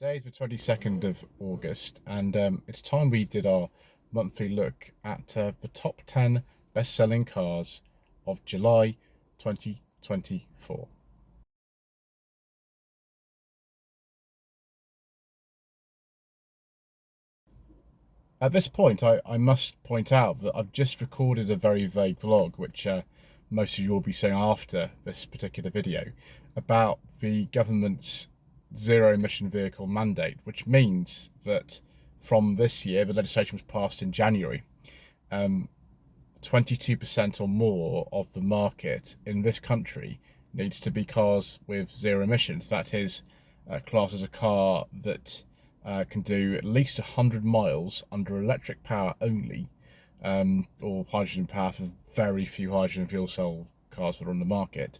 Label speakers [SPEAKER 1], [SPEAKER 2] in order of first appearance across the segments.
[SPEAKER 1] Today is the 22nd of August, and it's time we did our monthly look at the top 10 best-selling cars of July 2024. At this point, I must point out that I've just recorded a very vague vlog, which most of you will be seeing after this particular video, about the government's zero emission vehicle mandate, which means that from this year, the legislation was passed in January, 22% or more of the market in this country needs to be cars with zero emissions. That is, classed as a car that can do at least 100 miles under electric power only, or hydrogen power for very few hydrogen fuel cell cars that are on the market,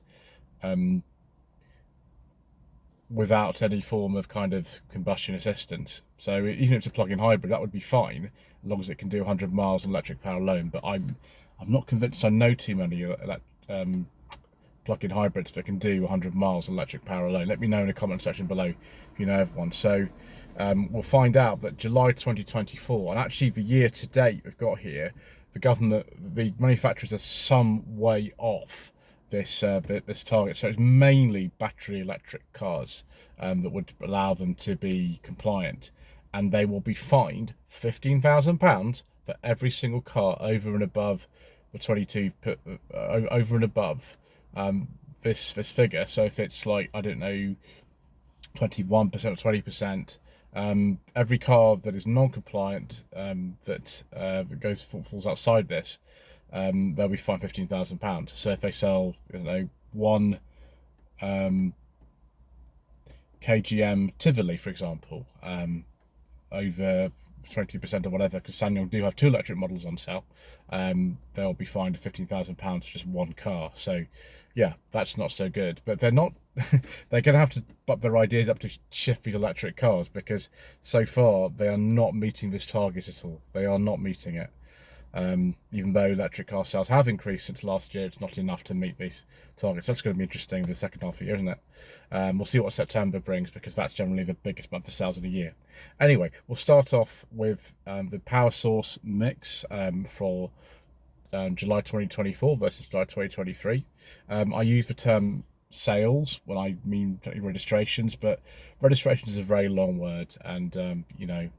[SPEAKER 1] without any form of kind of combustion assistance. So even if it's a plug-in hybrid, that would be fine, as long as it can do 100 miles on electric power alone. But I'm not convinced. I know too many plug-in hybrids that can do 100 miles on electric power alone. Let me know in the comment section below if you know of one. So we'll find out that July 2024, and actually the year to date we've got here, the manufacturers are some way off this target. So it's mainly battery electric cars that would allow them to be compliant, and they will be fined £15,000 for every single car over and above the 22 over and above this figure. So if it's like, I don't know, 21% or 20%, every car that is non-compliant that falls outside this, they'll be fined £15,000. So if they sell, you know, one KGM Tivoli, for example, over 20% or whatever, because SsangYong do have two electric models on sale, they'll be fined £15,000 for just one car. So yeah, that's not so good. But they're not they're going to have to up their ideas up to shift these electric cars, because so far they are not meeting this target at all. They are not meeting it. Even though electric car sales have increased since last year, it's not enough to meet these targets. That's going to be interesting for the second half of the year, isn't it? We'll see what September brings, because that's generally the biggest month of sales of the year. Anyway, we'll start off with the power source mix for July 2024 versus July 2023. I use the term sales when I mean registrations, but registrations is a very long word, and you know,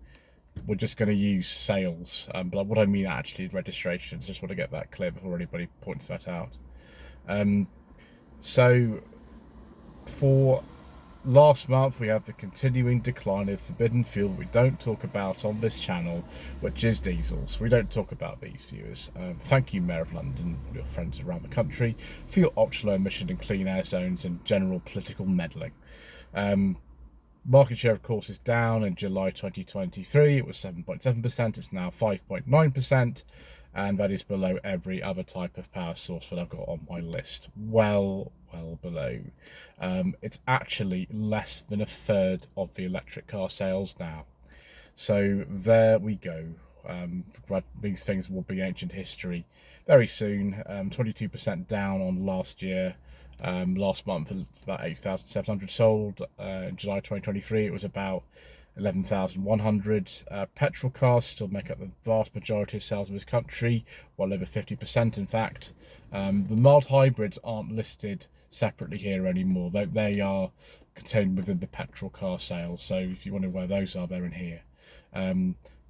[SPEAKER 1] we're just going to use sales, but what I mean actually is registrations. Just want to get that clear before anybody points that out. So for last month, we have the continuing decline of forbidden fuel we don't talk about on this channel, which is diesels. We don't talk about these, viewers. Thank you, Mayor of London, and your friends around the country, for your ultra-low emission and clean air zones and general political meddling. Market share, of course, is down. In July 2023, it was 7.7%. It's now 5.9%, and that is below every other type of power source that I've got on my list. Well below. It's actually less than a third of the electric car sales now. So there we go. These things will be ancient history very soon. 22% down on last year. Last month it was about 8,700 sold. In July 2023 it was about 11,100. Petrol cars still make up the vast majority of sales of this country, well over 50% in fact. The mild hybrids aren't listed separately here anymore. They are contained within the petrol car sales, so if you wonder where those are, they're in here.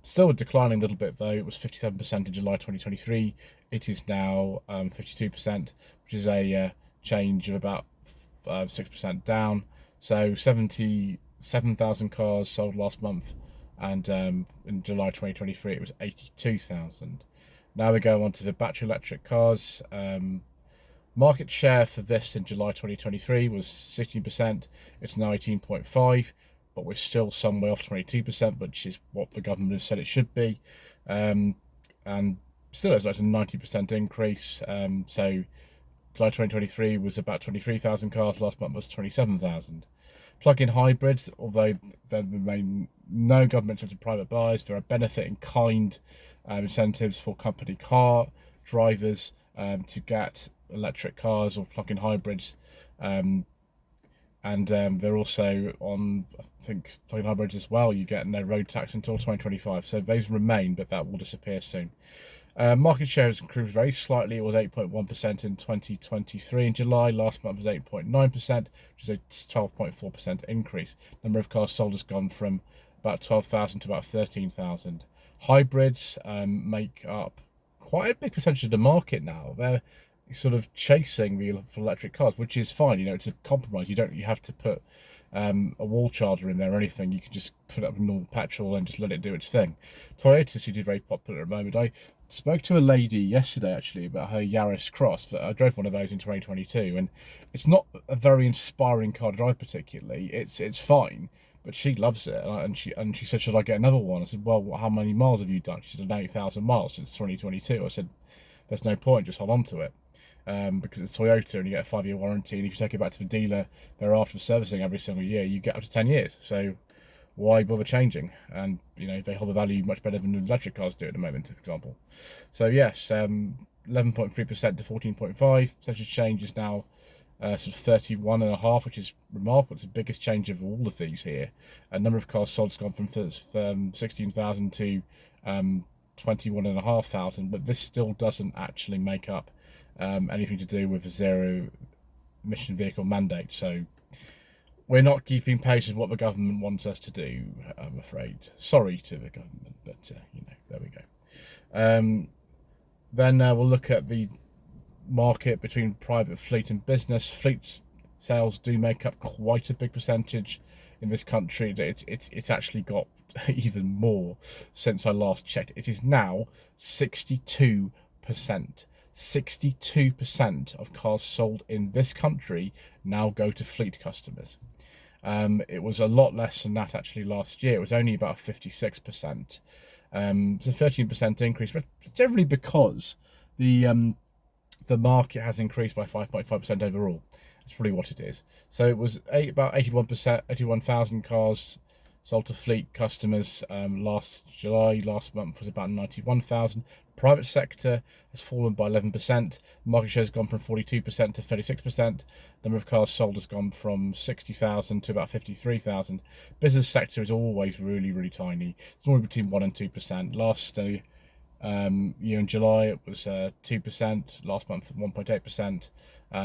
[SPEAKER 1] Still declining a little bit though. It was 57% in July 2023. It is now 52%, which is a change of about 6% down. So 77,000 cars sold last month, and in July 2023 it was 82,000. Now we go on to the battery electric cars. Market share for this in July 2023 was 16%. It's now 18.5%, but we're still some way off 22%, which is what the government has said it should be. And still it's like a 90% increase. So July 2023 was about 23,000 cars, last month was 27,000. Plug-in hybrids, although there remain no government incentive private buyers, there are benefit in kind incentives for company car drivers to get electric cars or plug-in hybrids. And And they're also on, I think, plug-in hybrids as well. You get no road tax until 2025. So those remain, but that will disappear soon. Market share has improved very slightly. It was 8.1% in 2023 in July. Last month was 8.9%, which is a 12.4% increase. Number of cars sold has gone from about 12,000 to about 13,000. Hybrids make up quite a big percentage of the market now. They're sort of chasing the electric cars, which is fine. You know, it's a compromise. You have to put a wall charger in there or anything. You can just put up normal petrol and just let it do its thing. Toyota seem to be very popular at the moment. I spoke to a lady yesterday actually about her Yaris Cross. I drove one of those in 2022, and it's not a very inspiring car to drive particularly. It's fine, but she loves it, and she said, should I get another one? I said, well, how many miles have you done? She said, 8,000 miles since 2022. I said, there's no point, just hold on to it. Because it's Toyota and you get a 5-year warranty, and if you take it back to the dealer thereafter for servicing every single year, you get up to 10 years. So why bother changing? And you know, they hold the value much better than electric cars do at the moment, for example. So yes, 11.3% to 14.5 percentage change is now sort of 31.5, which is remarkable. It's the biggest change of all of these here. A number of cars sold has gone from 16,000 to 21,500, but this still doesn't actually make up anything to do with a zero emission vehicle mandate. So we're not keeping pace with what the government wants us to do, I'm afraid. Sorry to the government, but you know, there we go. Then we'll look at the market between private fleet and business. Fleet sales do make up quite a big percentage in this country. It's actually got even more since I last checked. It is now 62%. 62% of cars sold in this country now go to fleet customers. It was a lot less than that actually last year. It was only about 56%. It's a 13% increase, but generally because the market has increased by 5.5% overall. That's probably what it is. So it was about 81%, 81,000 cars sold to fleet customers last July. Last month was about 91,000. Private sector has fallen by 11%. Market share has gone from 42% to 36%. Number of cars sold has gone from 60,000 to about 53,000. Business sector is always really, really tiny. It's normally between 1% and 2%. Last year in July it was 2%. Last month 1.8%.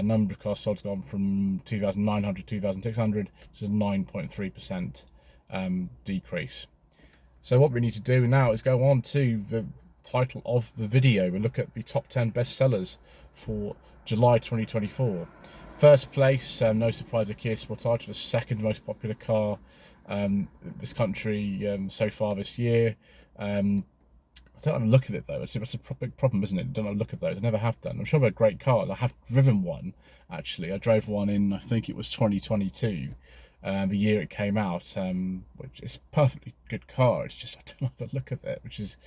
[SPEAKER 1] Number of cars sold has gone from 2,900 to 2,600, which is a 9.3% decrease. So what we need to do now is go on to the title of the video and look at the top 10 bestsellers for July 2024. First place, no surprise, a Kia Sportage, the second most popular car in this country so far this year. I don't have a look at it though. It's a big problem, isn't it? I don't have a look at those. I never have done. I'm sure they're great cars. I have driven one actually. I drove one in, I think it was 2022. The year it came out, which is a perfectly good car. It's just I don't have a look at it, which is,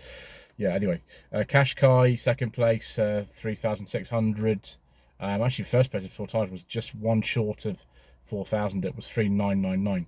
[SPEAKER 1] yeah. Anyway, Qashqai second place, 3,600. Actually, first place of Sportage was just one short of 4,000. It was 3,999.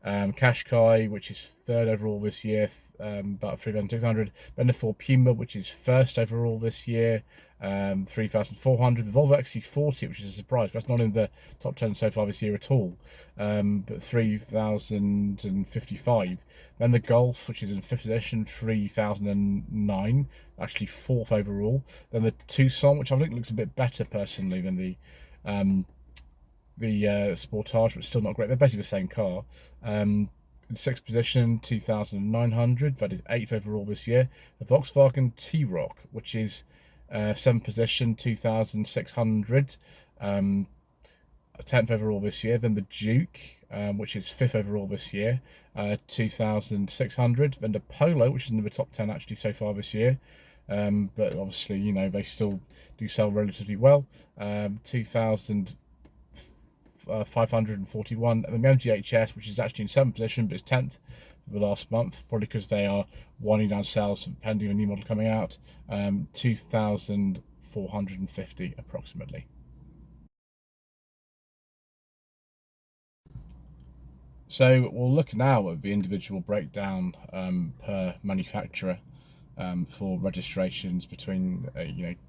[SPEAKER 1] Qashqai, which is third overall this year, about 3,600. Then the Ford Puma, which is first overall this year, 3,400. The Volvo XC40, which is a surprise, but that's not in the top 10 so far this year at all, but 3,055. Then the Golf, which is in fifth position, 3,009, actually fourth overall. Then the Tucson, which I think looks a bit better personally than the Sportage, but still not great. They're basically the same car. In sixth position, 2,900. That is eighth overall this year. The Volkswagen T-Roc, which is seventh position, 2,600. 10th overall this year. Then the Duke, which is fifth overall this year, 2,600. Then the Polo, which is in the top 10 actually so far this year. But obviously, you know, they still do sell relatively well. 2,541. And the MGHS, which is actually in seventh position, but it's 10th for the last month, probably because they are winding down sales pending a new model coming out. 2,450 approximately. So we'll look now at the individual breakdown per manufacturer for registrations between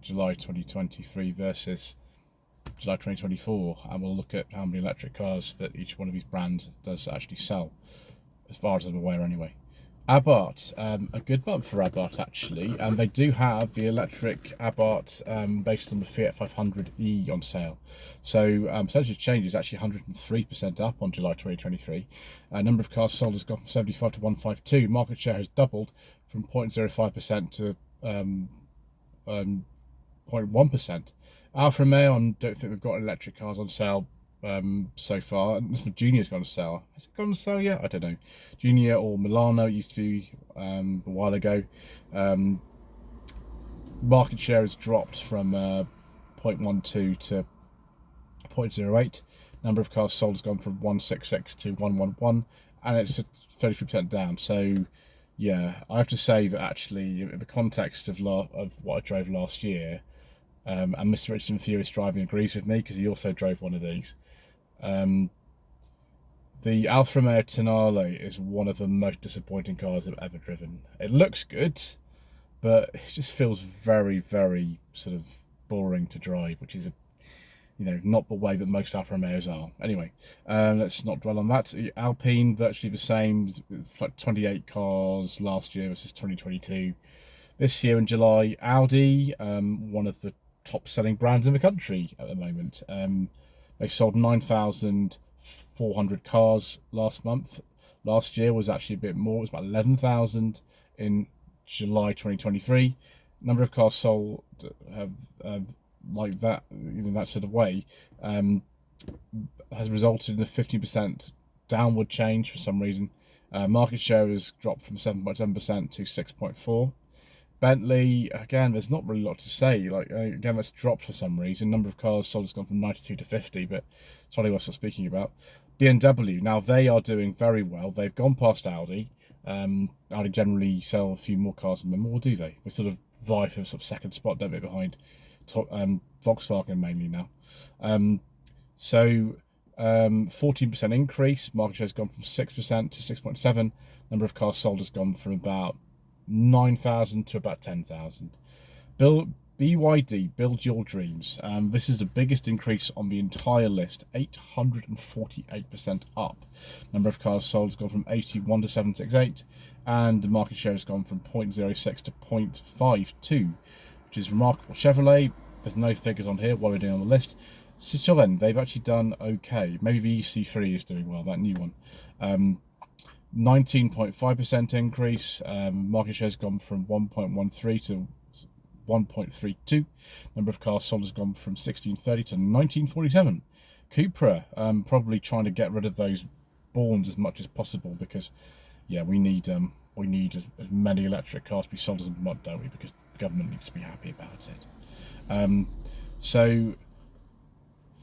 [SPEAKER 1] July 2023 versus July 2024, and we'll look at how many electric cars that each one of these brands does actually sell, as far as I'm aware anyway. Abarth, a good month for Abarth actually, and they do have the electric Abarth based on the Fiat 500e on sale. So percentage change is actually 103% up on July 2023. Number of cars sold has gone from 75 to 152. Market share has doubled from 0.05% to 0.1%. Alfa Romeo, I don't think we've got electric cars on sale so far. Unless the Junior's gone on sale. Has it gone on sale yet? I don't know. Junior or Milano used to be a while ago. Market share has dropped from 0.12 to 0.08. Number of cars sold has gone from 166 to 111, and it's 33% down. So yeah, I have to say that actually, in the context of what I drove last year, and Mr. Richardson Furious Driving agrees with me because he also drove one of these. The Alfa Romeo Tonale is one of the most disappointing cars I've ever driven. It looks good, but it just feels very, very sort of boring to drive, which is not the way that most Alfa Romeos are. Anyway, let's not dwell on that. Alpine, virtually the same. It's like 28 cars last year versus 2022. This year in July, Audi, one of the top-selling brands in the country at the moment. They sold 9,400 cars last month. Last year was actually a bit more. It was about 11,000 in July 2023. Number of cars sold like that, in that sort of way, has resulted in a 50% downward change for some reason. Market share has dropped from 7.7% to 6.4%. Bentley, again, there's not really a lot to say. Again, that's dropped for some reason. Number of cars sold has gone from 92 to 50, but it's probably what I'm speaking about. BMW, now they are doing very well. They've gone past Audi. Audi generally sell a few more cars than them, or do they? They sort of vie for sort of second spot, don't they, behind Volkswagen mainly now. 14% increase. Market share has gone from 6% to 6.7%. Number of cars sold has gone from about 9,000 to about 10,000. BYD, Build Your Dreams. This is the biggest increase on the entire list, 848% up. Number of cars sold has gone from 81 to 768, and the market share has gone from 0.06 to 0.52, which is remarkable. Chevrolet, there's no figures on here, what we're doing on the list. Citroën, they've actually done okay. Maybe the EC3 is doing well, that new one. 19.5% increase. Market share has gone from 1.13 to 1.32. Number of cars sold has gone from 1630 to 1947. Cupra, probably trying to get rid of those Borns as much as possible, because yeah, we need as many electric cars to be sold as much, don't we? Because the government needs to be happy about it. So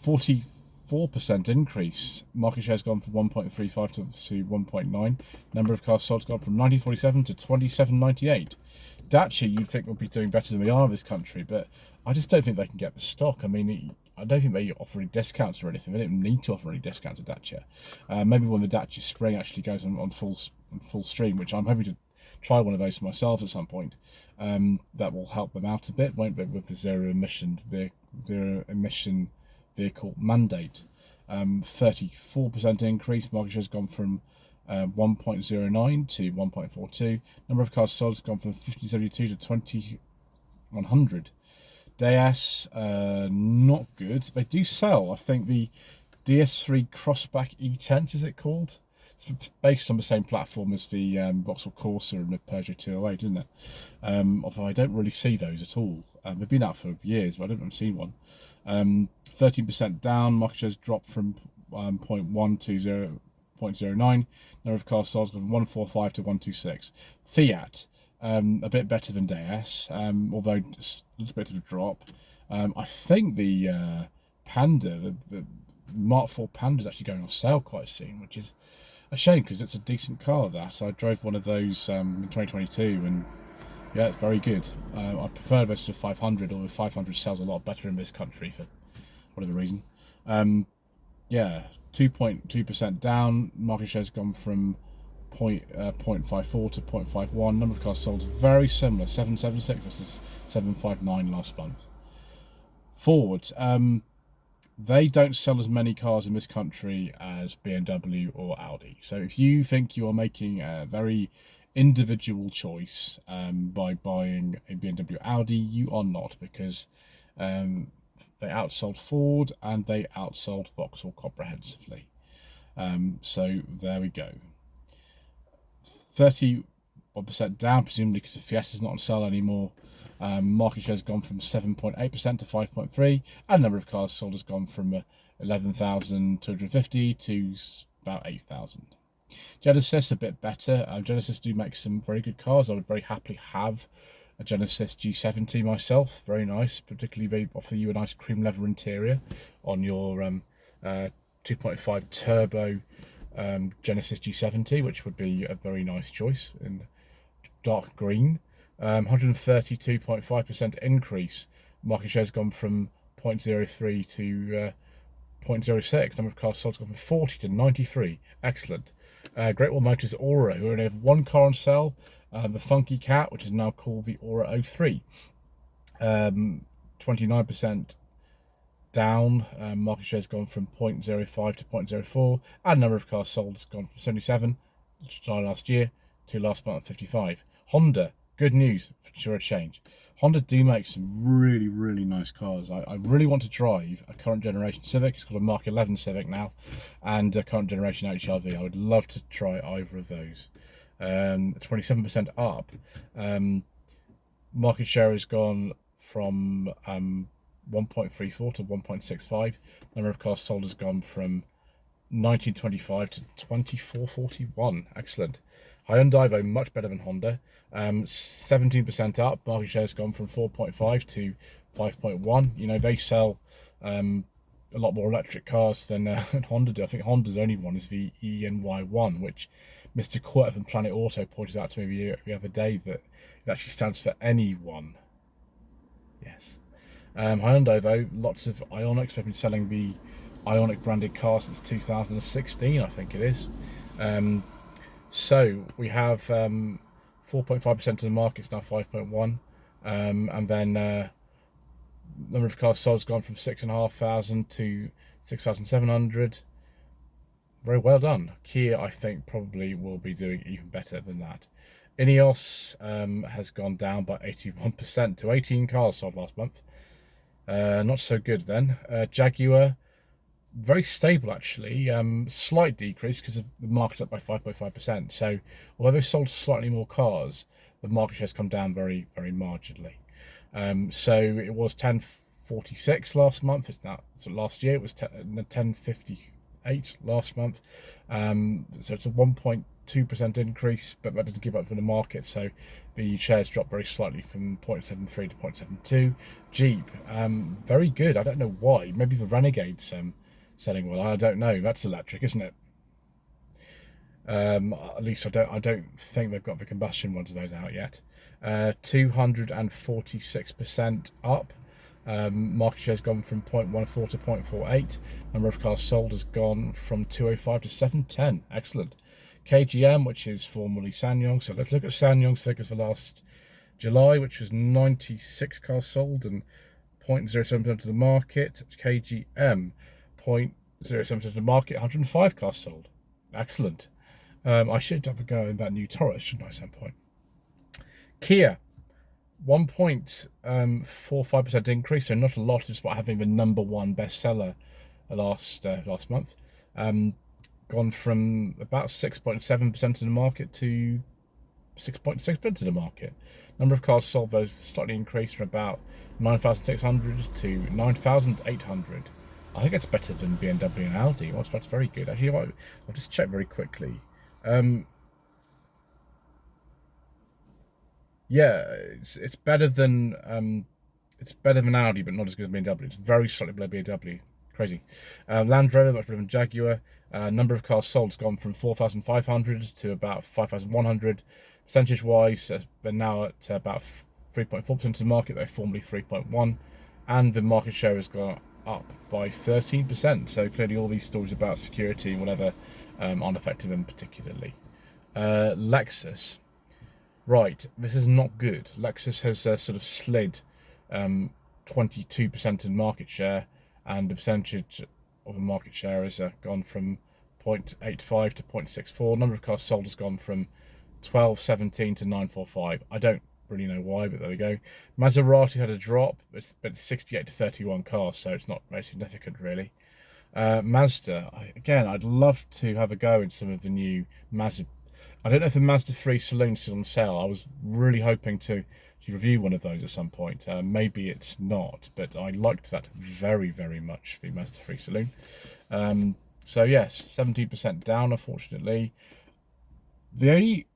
[SPEAKER 1] 44% increase. Market share has gone from 1.35 to 1.9. Number of cars sold has gone from 1947 to 2798. Dacia, you'd think would be doing better than we are in this country, but I just don't think they can get the stock. I mean, I don't think they offer any discounts or anything. They don't need to offer any discounts at Dacia. Maybe when the Dacia Spring actually goes on full stream, which I'm hoping to try one of those for myself at some point. That will help them out a bit, won't it, with the zero emission vehicle mandate. 34% increase. Market share has gone from 1.09 to 1.42. Number of cars sold has gone from 1572 to 2100. DS, not good. They do sell, I think, the DS3 Crossback E10s, is it called? It's based on the same platform as the Vauxhall Corsa and the Peugeot 208, isn't it? Although I don't really see those at all. They've been out for years, but I don't have seen one. 13% down. Market share has dropped from 0.1 to 0.09. Number of cars sold from 145 to 126. Fiat, a bit better than DS, although just a little bit of a drop. I think the Panda, the Mark IV Panda, is actually going on sale quite soon, which is a shame because it's a decent car. That I drove one of those in 2022, and yeah, it's very good. I prefer this to 500, although 500 sells a lot better in this country for whatever reason. Yeah, 2.2% down. Market share has gone from 0.54 to 0.51. Number of cars sold is very similar, 776 versus 759 last month. Ford, they don't sell as many cars in this country as BMW or Audi. So if you think you are making a very individual choice by buying a BMW Audi, you are not, because they outsold Ford and they outsold Vauxhall comprehensively. So there we go. 31% down, presumably because the Fiesta's not on sale anymore. Market share has gone from 7.8% to 5.3%, and the number of cars sold has gone from 11,250 to about 8,000. Genesis a bit better. Genesis do make some very good cars. I would very happily have a Genesis G70 myself. Very nice, particularly they offer you a nice cream leather interior on your 2.5 turbo Genesis G70, which would be a very nice choice in dark green. 132.5% increase. Market share has gone from 0.03 to 0.06. Number of cars sold has gone from 40 to 93. Excellent. Great Wall Motors Aura, who only have one car on sale, the Funky Cat, which is now called the Aura 03. 29% down. Market share has gone from 0.05 to 0.04, and number of cars sold has gone from 77 July last year to last month 55. Honda, good news for a change. Honda do make some really, really nice cars. I really want to drive a current generation Civic. It's called a Mark 11 Civic now, and a current generation HRV. I would love to try either of those. 27% up. Market share has gone from 1.34 to 1.65. Number of cars sold has gone from 1925 to 2441. Excellent. Hyundai, though, much better than Honda. 17% up. Market share has gone from 4.5 to 5.1. You know, they sell a lot more electric cars than Honda do. I think Honda's only one is the ENY1, which Mr. Quirk from Planet Auto pointed out to me the other day that it actually stands for anyone. Yes. Hyundai, though, lots of Ioniqs. They've been selling the Ioniq branded car since 2016, I think it is. So we have 4.5% of the market, it's now 5.1%. And then number of cars sold has gone from 6,500 to 6,700. Very well done. Kia, I think, probably will be doing even better than that. Ineos has gone down by 81% to 18 cars sold last month. Not so good then. Jaguar, very stable actually. Slight decrease because the market's up by 5.5%. So although they've sold slightly more cars, the market share has come down very, very marginally. So it was 1046 last month. It's now, so last year it was 1058 last month. So it's a 1.2% increase, but that doesn't keep up with the market. So the shares dropped very slightly from 0.73 to 0.72. Jeep, very good. I don't know why. Maybe the Renegade's selling well. I don't know. That's electric, isn't it? At least I don't think they've got the combustion ones of those out yet. 246% up. Market share has gone from 0.14 to 0.48. Number of cars sold has gone from 205 to 710. Excellent. KGM, which is formerly SsangYong. So let's look at SsangYong's figures for last July, which was 96 cars sold and 0.07% of the market. KGM, 0.07% of the market, 105 cars sold. Excellent. I should have a go in that new Taurus, shouldn't I, at some point? Kia, 1.45% increase, so not a lot, despite having the #1 bestseller last month. Gone from about 6.7% of the market to 6.6% of the market. Number of cars sold, those slightly increased from about 9,600 to 9,800. I think it's better than BMW and Audi. Well, that's very good. Actually, I'll just check very quickly. Yeah, it's better than Audi, but not as good as BMW. It's very slightly below BMW. Crazy. Land Rover, much better than Jaguar. Number of cars sold has gone from 4,500 to about 5,100. Percentage-wise, they're now at about 3.4% of the market. They're formerly 3.1%, and the market share has gone up by 13%. So clearly, all these stories about security and whatever aren't affecting them particularly. Lexus. Right, this is not good. Lexus has sort of slid 22% in market share and the percentage of the market share has gone from 0.85 to 0.64. Number of cars sold has gone from 1217 to 945. I don't really know why, but there we go. Maserati had a drop, but 68 to 31 cars, so it's not very significant really. Mazda, again, I'd love to have a go in some of the new Mazda. I don't know if the Mazda 3 Saloon's still on sale. I was really hoping to review one of those at some point. Maybe it's not, but I liked that very, very much, the Mazda 3 Saloon. So yes, 17% down, unfortunately. The only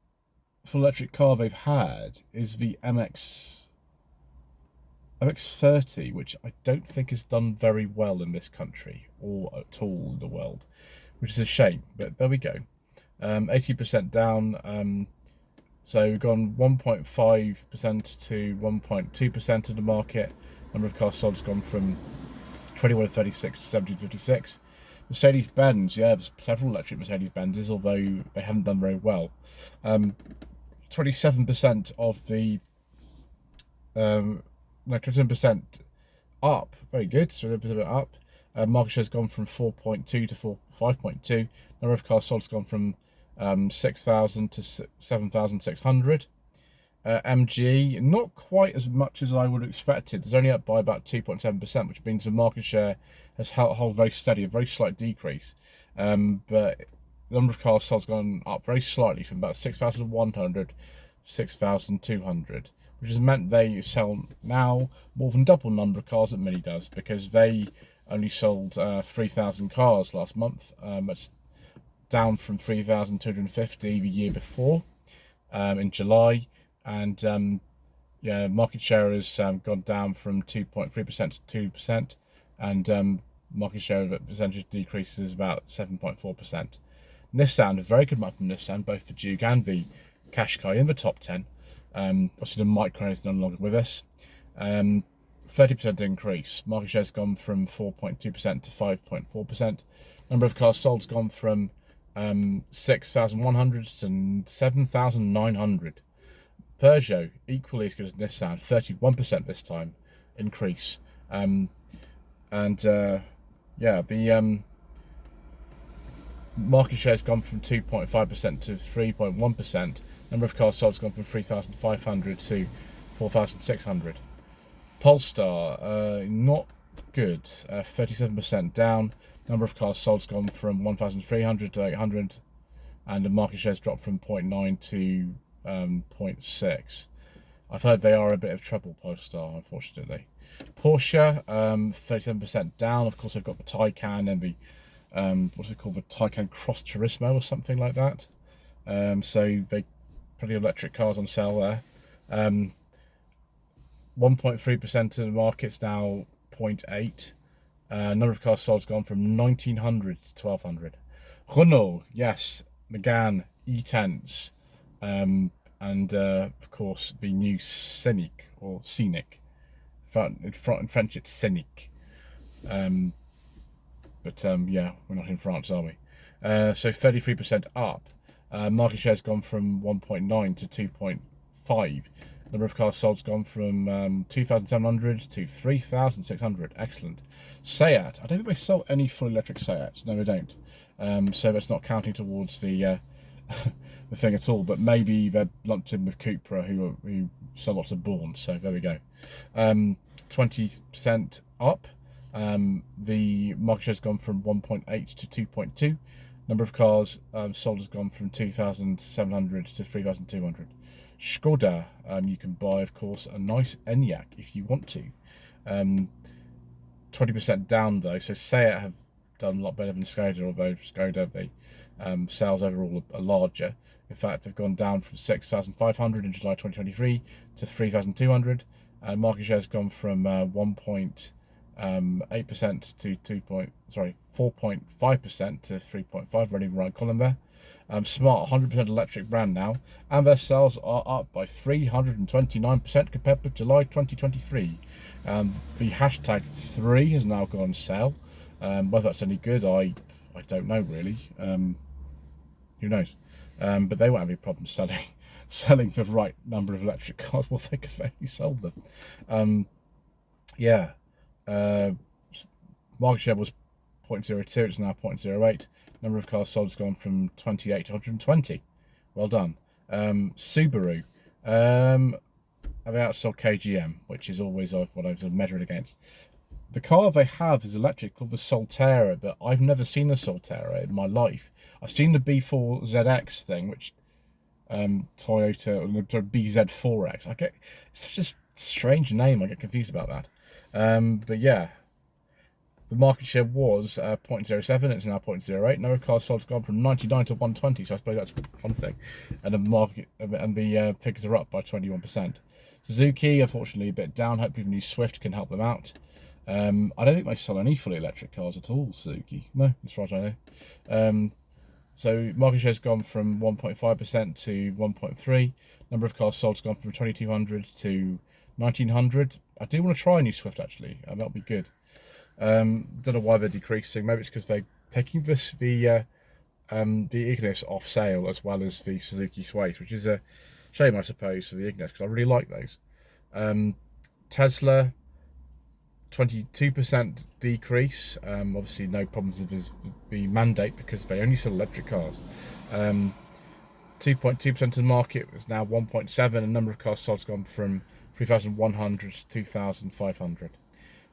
[SPEAKER 1] full electric car they've had is the MX-30, which I don't think has done very well in this country or at all in the world, which is a shame, but there we go. 80% down, so we've gone 1.5% to 1.2% of the market. Number of cars sold has gone from 2136 to 1756. Mercedes-Benz, yeah, there's several electric Mercedes-Benzes, although they haven't done very well. 27% of the 27% up, very good, so a bit up. Market share has gone from 4.2 to 5.2. Number of cars sold has gone from 6,000 to 7,600. MG, not quite as much as I would have expected. It's only up by about 2.7%, which means the market share has held very steady, a very slight decrease. But the number of cars sold has gone up very slightly from about 6,100 to 6,200, which has meant they sell now more than double the number of cars that Mini does, because they only sold 3,000 cars last month. It's down from 3,250 the year before, in July. And yeah, market share has gone down from 2.3% to 2%, and market share of percentage decreases is about 7.4%. Nissan, a very good month from Nissan, both the Duke and the Qashqai in the top 10. Obviously the Micro is no longer with us. 30% increase. Market share has gone from 4.2% to 5.4%. Number of cars sold has gone from 6,100 to 7,900. Peugeot, equally as good as Nissan, 31% this time increase. Yeah, the market share has gone from 2.5% to 3.1%. Number of cars sold has gone from 3,500 to 4,600. Polestar, not good, 37% down. Number of cars sold has gone from 1,300 to 800, and the market share has dropped from 0.9 to 0.6. I've heard they are a bit of trouble, Polestar, unfortunately. Porsche, 37% down. Of course, they've got the Taycan and the what's it called, the Taycan Cross Turismo or something like that. So they plenty of electric cars on sale there. 1.3% of the market's now 0.8. Number of cars sold has gone from 1,900 to 1,200. Renault, yes, Megane, E-Tense, and of course the new Scenic, or Scenic. In French it's Scenic. But yeah, we're not in France, are we? So 33% up. Market share has gone from 1.9 to 2.5. Number of cars sold has gone from 2,700 to 3,600. Excellent. Seat, I don't think they sell any full electric Seats. No, they don't. So that's not counting towards the the thing at all. But maybe they're lumped in with Cupra, who sell lots of Borns. So there we go. 20% up. The market share has gone from 1.8 to 2.2. Number of cars sold has gone from 2,700 to 3,200. Skoda, you can buy, of course, a nice Enyaq if you want to. 20% down though, so Seat have done a lot better than Skoda, although Skoda, the sales overall are larger. In fact, they've gone down from 6,500 in July 2023 to 3,200. Market share has gone from 1.8% to 4.5% to 3.5, running right column there. Smart, 100% electric brand now, and their sales are up by 329% compared with July 2023. The hashtag 3 has now gone on sale. Whether that's any good, I don't know really. Who knows? But they won't have any problem selling the right number of electric cars, well, because they only sold them. Yeah. Market share was 0.02, it's now 0.08. Number of cars sold has gone from 28 to 120. Well done. Subaru. I've outsold KGM, which is always what I've measured against. The car they have is electric, called the Solterra, but I've never seen a Solterra in my life. I've seen the B4ZX thing, which Toyota, or BZ4X. It's such a strange name. I get confused about that. But yeah, the market share was 0.07. It's now 0.08. Number of cars sold has gone from 99 to 120. So I suppose that's one thing. And the figures are up by 21%. Suzuki, unfortunately, a bit down. Hopefully, the new Swift can help them out. I don't think they sell any fully electric cars at all, Suzuki. No, as far as I know. So market share has gone from 1.5% to 1.3. Number of cars sold has gone from 2,200 to 1,900. I do want to try a new Swift, actually. That'll be good. Don't know why they're decreasing. Maybe it's because they're taking the Ignis off sale, as well as the Suzuki Sways, which is a shame, I suppose, for the Ignis, because I really like those. Tesla, 22% decrease. Obviously, no problems with the mandate because they only sell electric cars. 2.2% of the market is now 1.7. The number of cars sold has gone from 3,100 to 2,500.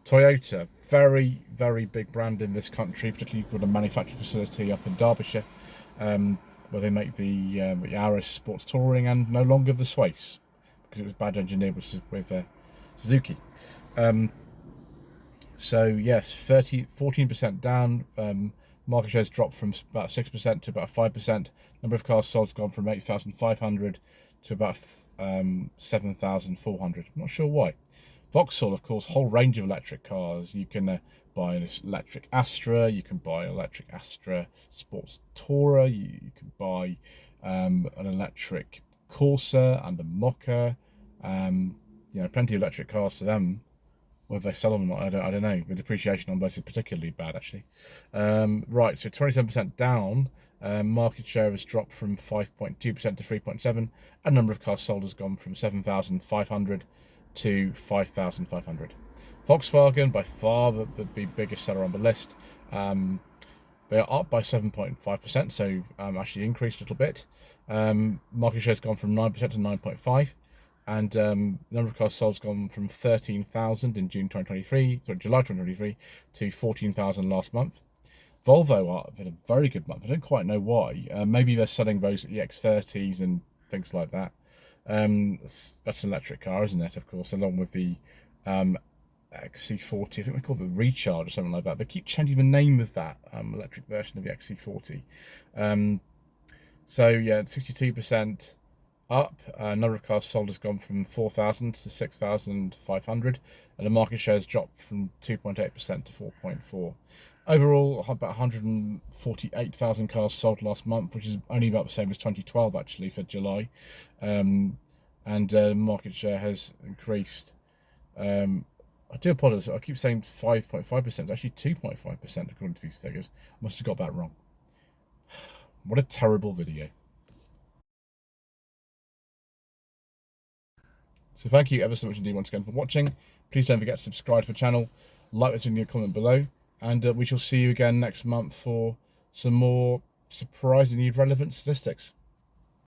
[SPEAKER 1] Toyota, very, very big brand in this country, particularly with a manufacturing facility up in Derbyshire, where they make the Yaris Sports Touring and no longer the Sways, because it was bad engineered with Suzuki. So yes, 14% down. Market shares dropped from about 6% to about 5%. Number of cars sold has gone from 8,500 to about 7,400. I'm not sure why. Vauxhall, of course, whole range of electric cars. You can buy an electric Astra. You can buy an electric Astra Sports Tourer. You can buy an electric Corsa and a Mokka. Plenty of electric cars for them. Whether they sell them or not, I don't know. The depreciation on both is particularly bad, actually. Right, so 27% down. Market share has dropped from 5.2% to 3.7%. And number of cars sold has gone from 7,500 to 5,500. Volkswagen, by far the biggest seller on the list. They are up by 7.5%, so actually increased a little bit. Market share has gone from 9% to 9.5%. And number of cars sold has gone from 13,000 in July 2023, to 14,000 last month. Volvo are in a very good month. I don't quite know why. Maybe they're selling those EX30s and things like that. That's an electric car, isn't it? Of course, along with the XC40. I think we call it the Recharge or something like that. They keep changing the name of that electric version of the XC40. So yeah, 62%. Up. Number of cars sold has gone from 4,000 to 6,500, and the market share has dropped from 2.8% to 4.4%. Overall, about 148,000 cars sold last month, which is only about the same as 2012 actually for July, and market share has increased. I do apologise. I keep saying 5.5%. It's actually 2.5% according to these figures. I must have got that wrong. What a terrible video. So thank you ever so much indeed once again for watching. Please don't forget to subscribe to the channel, like this video, comment below, and we shall see you again next month for some more surprisingly relevant statistics.